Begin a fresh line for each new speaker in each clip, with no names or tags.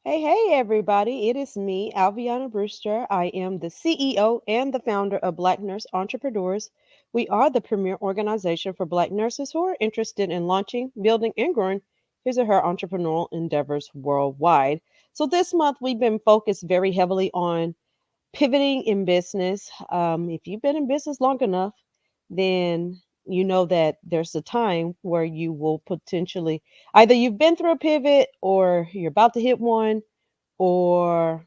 Hey, everybody. It is me, Alviana Brewster. I am the CEO and the founder of Black Nurse Entrepreneurs. We are the premier organization for Black nurses who are interested in launching, building, and growing his or her entrepreneurial endeavors worldwide. So, this month we've been focused very heavily on pivoting in business. If you've been in business long enough, then you know that there's a time where you will potentially either you've been through a pivot or you're about to hit one, or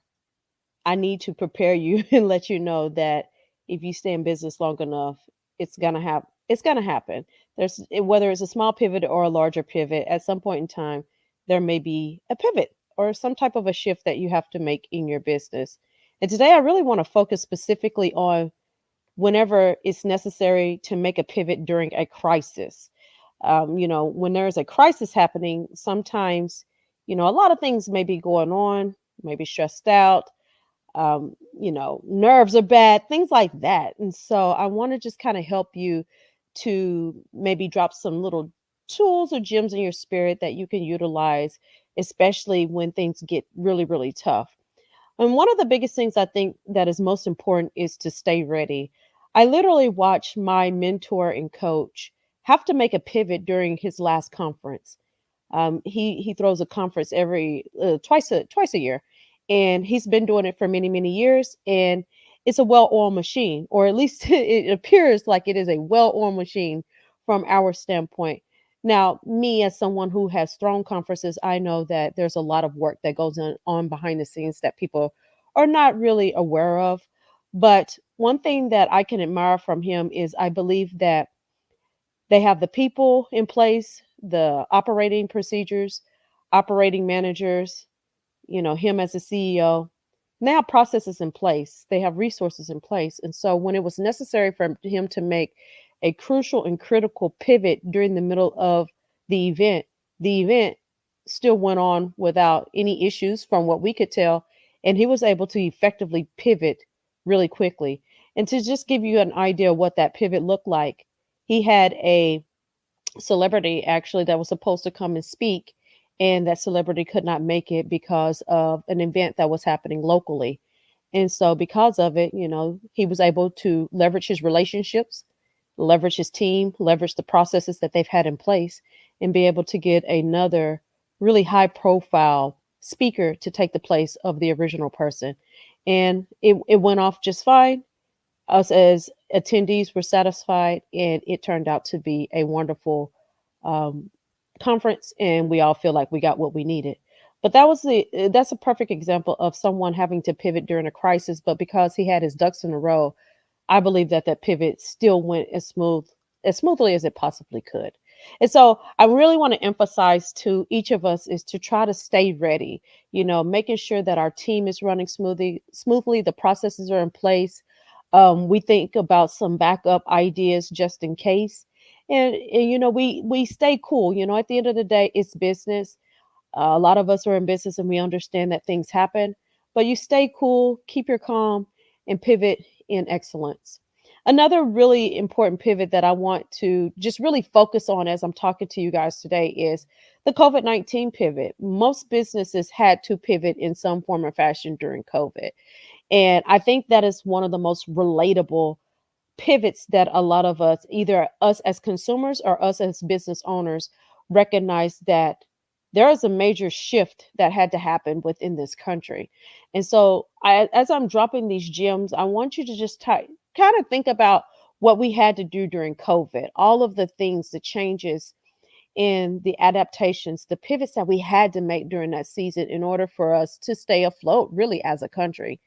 I need to prepare you and let you know that if you stay in business long enough, it's gonna happen. Whether it's a small pivot or a larger pivot, at some point in time, there may be a pivot or some type of a shift that you have to make in your business. And today I really want to focus specifically on whenever it's necessary to make a pivot during a crisis. When there's a crisis happening, sometimes, a lot of things may be going on, maybe stressed out, nerves are bad, things like that. And so I want to just kind of help you to maybe drop some little tools or gems in your spirit that you can utilize, especially when things get really, really tough. And one of the biggest things I think that is most important is to stay ready. I literally watched my mentor and coach have to make a pivot during his last conference. He throws a conference every twice a year, and he's been doing it for many years. And it's a well-oiled machine, or at least it appears like it is a well-oiled machine from our standpoint. Now, me as someone who has thrown conferences, I know that there's a lot of work that goes on behind the scenes that people are not really aware of. But one thing that I can admire from him is I believe that they have the people in place, the operating procedures, operating managers, him as a CEO. Now processes in place. They have resources in place. And so when it was necessary for him to make a crucial and critical pivot during the middle of the event still went on without any issues from what we could tell. And he was able to effectively pivot really quickly. And to just give you an idea of what that pivot looked like, he had a celebrity actually that was supposed to come and speak, and that celebrity could not make it because of an event that was happening locally. And so because of it, he was able to leverage his relationships, leverage his team, leverage the processes that they've had in place, and be able to get another really high profile speaker to take the place of the original person. And it went off just fine. Us as attendees were satisfied, and it turned out to be a wonderful um, conference, and we all feel like we got what we needed. But that's a perfect example of someone having to pivot during a crisis, but because he had his ducks in a row, I believe that that pivot still went as smoothly as it possibly could. And so I really want to emphasize to each of us is to try to stay ready, making sure that our team is running smoothly, the processes are in place. We think about some backup ideas just in case. And we stay cool. At the end of the day, it's business. A lot of us are in business and we understand that things happen, but you stay cool, keep your calm, and pivot in excellence. Another really important pivot that I want to just really focus on as I'm talking to you guys today is the COVID-19 pivot. Most businesses had to pivot in some form or fashion during COVID. And I think that is one of the most relatable pivots that a lot of us, either us as consumers or us as business owners, recognize that there is a major shift that had to happen within this country. And so, as I'm dropping these gems, I want you to just kind of think about what we had to do during COVID, all of the things, the changes in the adaptations, the pivots that we had to make during that season in order for us to stay afloat, really, as a country.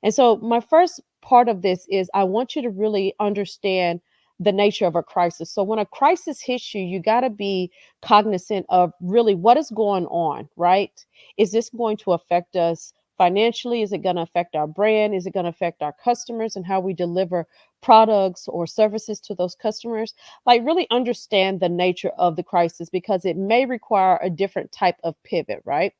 And so, my first part of this is I want you to really understand the nature of a crisis. So, when a crisis hits you, you got to be cognizant of really what is going on, right? Is this going to affect us financially? Is it going to affect our brand? Is it going to affect our customers and how we deliver products or services to those customers? Like, really understand the nature of the crisis because it may require a different type of pivot, right?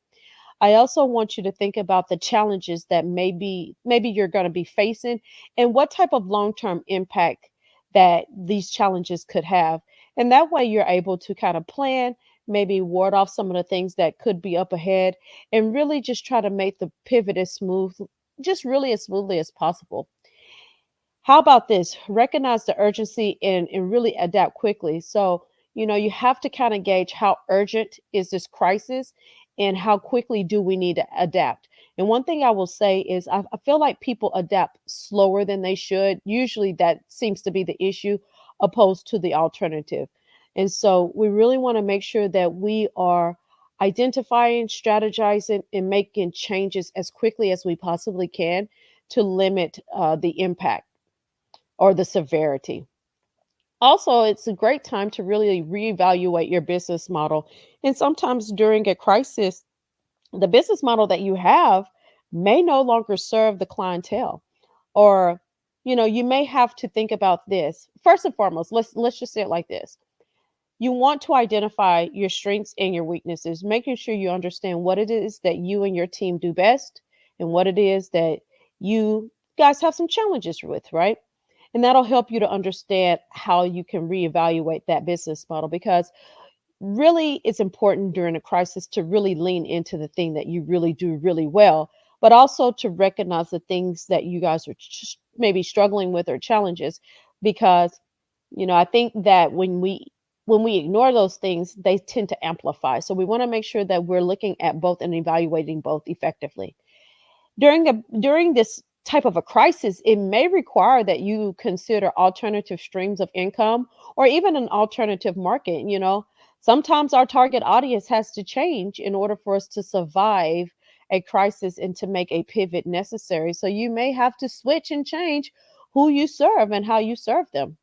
I also want you to think about the challenges that maybe you're going to be facing and what type of long-term impact that these challenges could have. And that way you're able to kind of plan, maybe ward off some of the things that could be up ahead, and really just try to make the pivot as smooth, just really as smoothly as possible. How about this? Recognize the urgency and really adapt quickly. So, you have to kind of gauge how urgent is this crisis and how quickly do we need to adapt. And one thing I will say is I feel like people adapt slower than they should. Usually that seems to be the issue opposed to the alternative. And so we really want to make sure that we are identifying, strategizing, and making changes as quickly as we possibly can to limit the impact or the severity. Also, it's a great time to really reevaluate your business model. And sometimes during a crisis, the business model that you have may no longer serve the clientele. Or, you may have to think about this. First and foremost, let's just say it like this. You want to identify your strengths and your weaknesses, making sure you understand what it is that you and your team do best and what it is that you guys have some challenges with, right? And that'll help you to understand how you can reevaluate that business model, because really it's important during a crisis to really lean into the thing that you really do really well, but also to recognize the things that you guys are maybe struggling with or challenges. Because I think that when we ignore those things, they tend to amplify. So we want to make sure that we're looking at both and evaluating both effectively. During this type of a crisis, it may require that you consider alternative streams of income or even an alternative market. Sometimes our target audience has to change in order for us to survive a crisis and to make a pivot necessary. So you may have to switch and change who you serve and how you serve them.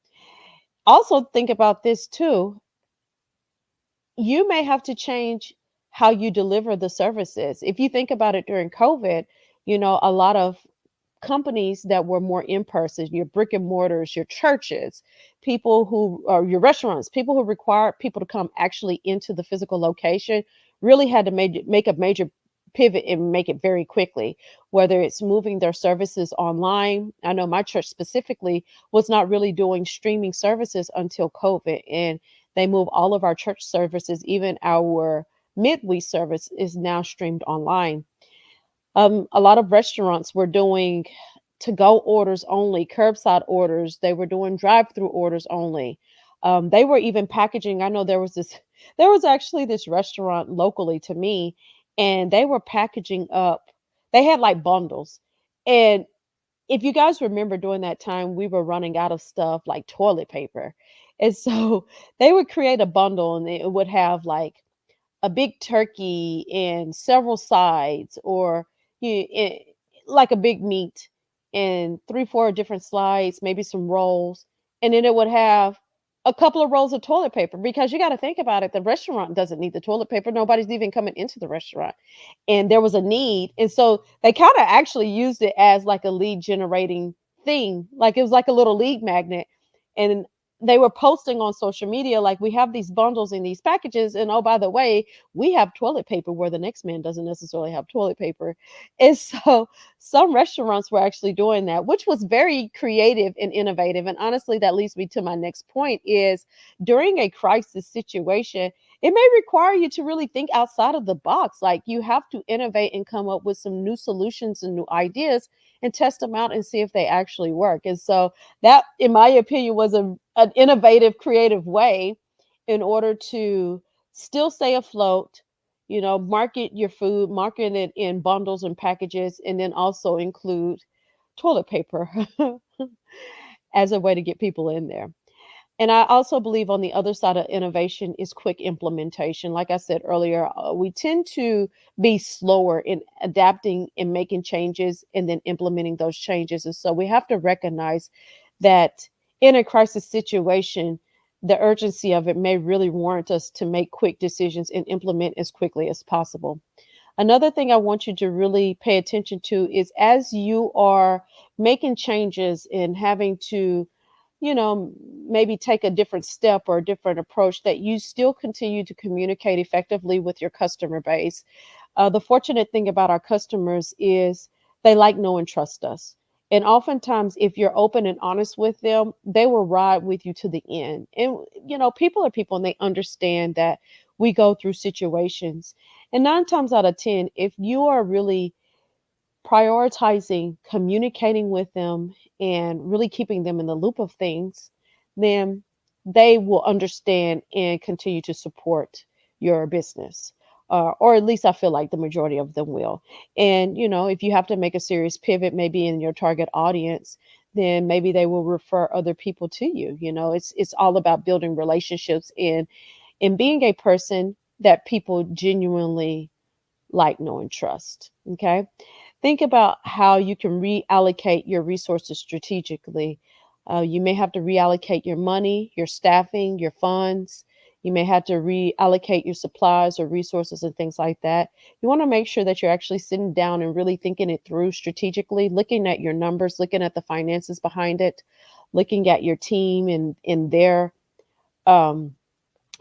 Also, think about this too. You may have to change how you deliver the services. If you think about it during COVID, a lot of companies that were more in person, your brick and mortars, your churches, people who are your restaurants, people who require people to come actually into the physical location, really had to make a major pivot and make it very quickly, whether it's moving their services online. I know my church specifically was not really doing streaming services until COVID, and they moved all of our church services, even our midweek service is now streamed online. A lot of restaurants were doing to go orders only, curbside orders. They were doing drive through orders only. They were even packaging. I know there was actually this restaurant locally to me, and they were packaging up. They had like bundles. And if you guys remember during that time, we were running out of stuff like toilet paper. And so they would create a bundle and it would have like a big turkey and several sides, or like a big meat and three, four different slides, maybe some rolls. And then it would have a couple of rolls of toilet paper, because you got to think about it. The restaurant doesn't need the toilet paper. Nobody's even coming into the restaurant. And there was a need. And so they kind of actually used it as like a lead generating thing. Like it was like a little lead magnet. And they were posting on social media, like, we have these bundles in these packages. And oh, by the way, we have toilet paper where the next man doesn't necessarily have toilet paper. And so some restaurants were actually doing that, which was very creative and innovative. And honestly, that leads me to my next point is during a crisis situation, it may require you to really think outside of the box. Like you have to innovate and come up with some new solutions and new ideas and test them out and see if they actually work. And so that, in my opinion, was an innovative, creative way in order to still stay afloat, market your food, market it in bundles and packages, and then also include toilet paper as a way to get people in there. And I also believe on the other side of innovation is quick implementation. Like I said earlier, we tend to be slower in adapting and making changes and then implementing those changes. And so we have to recognize that in a crisis situation, the urgency of it may really warrant us to make quick decisions and implement as quickly as possible. Another thing I want you to really pay attention to is as you are making changes and having to maybe take a different step or a different approach, that you still continue to communicate effectively with your customer base. The fortunate thing about our customers is they like, know, and trust us. And oftentimes, if you're open and honest with them, they will ride with you to the end. And, people are people and they understand that we go through situations. And 9 times out of 10, if you are really prioritizing communicating with them and really keeping them in the loop of things, then they will understand and continue to support your business. Or at least I feel like the majority of them will. And, if you have to make a serious pivot, maybe in your target audience, then maybe they will refer other people to you. It's all about building relationships and being a person that people genuinely like, know, and trust. Okay. Think about how you can reallocate your resources strategically. You may have to reallocate your money, your staffing, your funds. You may have to reallocate your supplies or resources and things like that. You want to make sure that you're actually sitting down and really thinking it through strategically, looking at your numbers, looking at the finances behind it, looking at your team and um,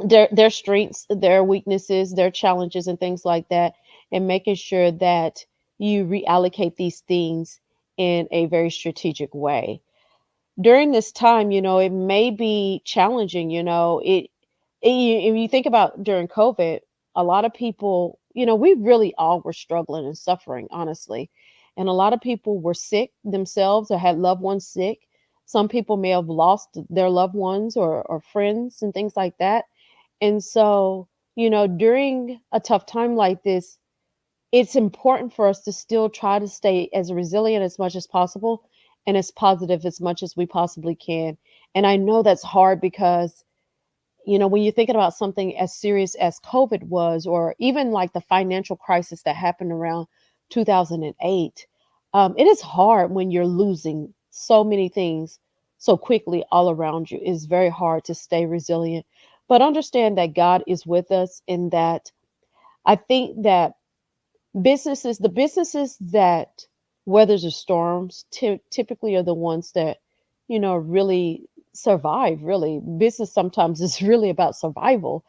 their strengths, their weaknesses, their challenges, and things like that, and making sure that you reallocate these things in a very strategic way. During this time, it may be challenging. If you think about during COVID, a lot of people, we really all were struggling and suffering, honestly. And a lot of people were sick themselves or had loved ones sick. Some people may have lost their loved ones or friends and things like that. And so, during a tough time like this, it's important for us to still try to stay as resilient as much as possible and as positive as much as we possibly can. And I know that's hard because, when you're thinking about something as serious as COVID was, or even like the financial crisis that happened around 2008, it is hard when you're losing so many things so quickly all around you. It's very hard to stay resilient. But understand that God is with us, and that I think that the businesses that weathers the storms typically are the ones that really survive. Really, business sometimes is really about survival,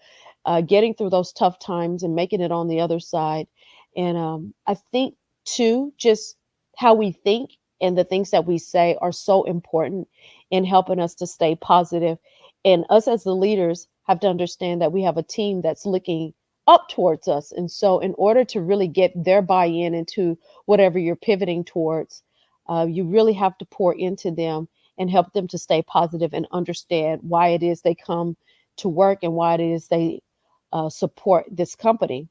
getting through those tough times and making it on the other side. And I think too, just how we think and the things that we say are so important in helping us to stay positive. And us as the leaders have to understand that we have a team that's looking up towards us. And so, in order to really get their buy in into whatever you're pivoting towards, you really have to pour into them and help them to stay positive and understand why it is they come to work and why it is they support this company.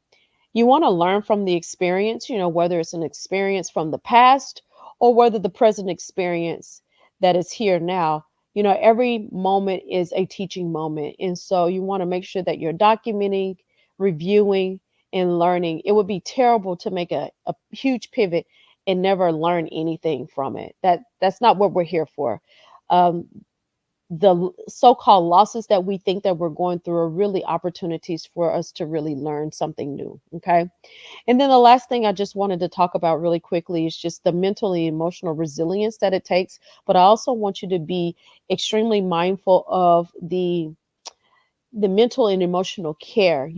You want to learn from the experience, whether it's an experience from the past or whether the present experience that is here now. Every moment is a teaching moment. And so you want to make sure that you're documenting, reviewing, and learning. It would be terrible to make a huge pivot and never learn anything from it. That's not what we're here for. Um, the so-called losses that we think that we're going through are really opportunities for us to really learn something new. Okay. And then the last thing I just wanted to talk about really quickly is just the mental and emotional resilience that it takes. But I also want you to be extremely mindful of the mental and emotional care.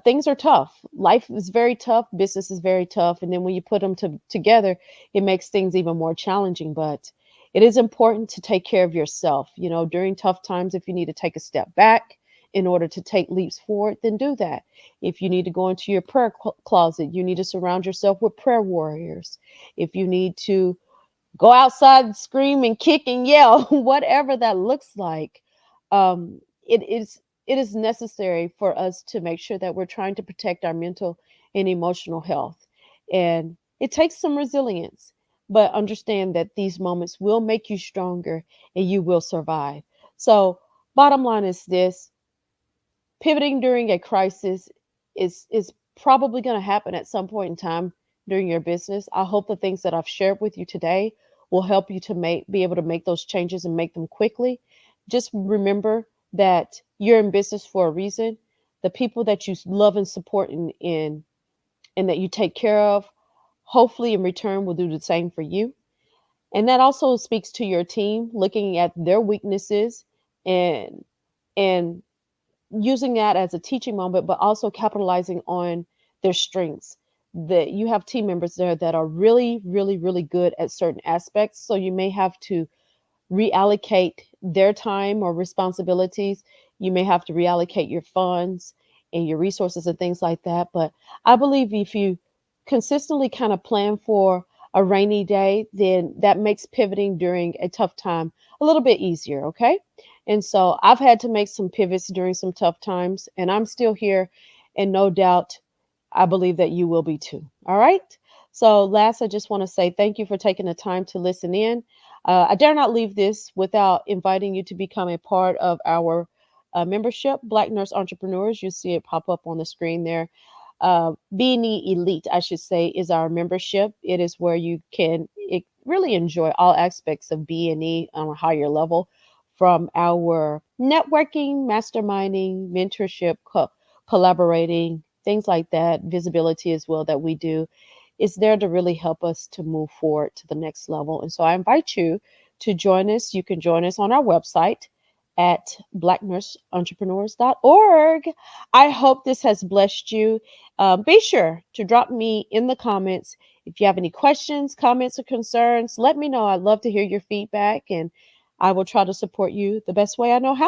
Things are tough. Life is very tough. Business is very tough. And then when you put them together, it makes things even more challenging. But it is important to take care of yourself. During tough times, if you need to take a step back in order to take leaps forward, then do that. If you need to go into your prayer closet, you need to surround yourself with prayer warriors. If you need to go outside and scream and kick and yell, whatever that looks like. It is necessary for us to make sure that we're trying to protect our mental and emotional health. And it takes some resilience, but understand that these moments will make you stronger and you will survive. So, bottom line is this: pivoting during a crisis is probably going to happen at some point in time during your business. I hope the things that I've shared with you today will help you to be able to make those changes and make them quickly. Just remember that you're in business for a reason. The people that you love and support and that you take care of, hopefully in return will do the same for you. And that also speaks to your team, looking at their weaknesses and and using that as a teaching moment, but also capitalizing on their strengths. That you have team members there that are really, really, really good at certain aspects. So you may have to reallocate their time or responsibilities You may have to reallocate your funds and your resources and things like that. But I believe if you consistently kind of plan for a rainy day, then that makes pivoting during a tough time a little bit easier. Okay. And so I've had to make some pivots during some tough times, and I'm still here. And no doubt, I believe that you will be too. All right. So, last, I just want to say thank you for taking the time to listen in. I dare not leave this without inviting you to become a part of our membership, Black Nurse Entrepreneurs. You see it pop up on the screen there. B&E Elite, I should say, is our membership. It is where you can really enjoy all aspects of B&E on a higher level, from our networking, masterminding, mentorship, collaborating, things like that, visibility as well that we do. Is there to really help us to move forward to the next level. And so I invite you to join us. You can join us on our website at blacknurseentrepreneurs.org. I hope this has blessed you. Be sure to drop me in the comments if you have any questions, comments, or concerns. Let me know. I'd love to hear your feedback, and I will try to support you the best way I know how.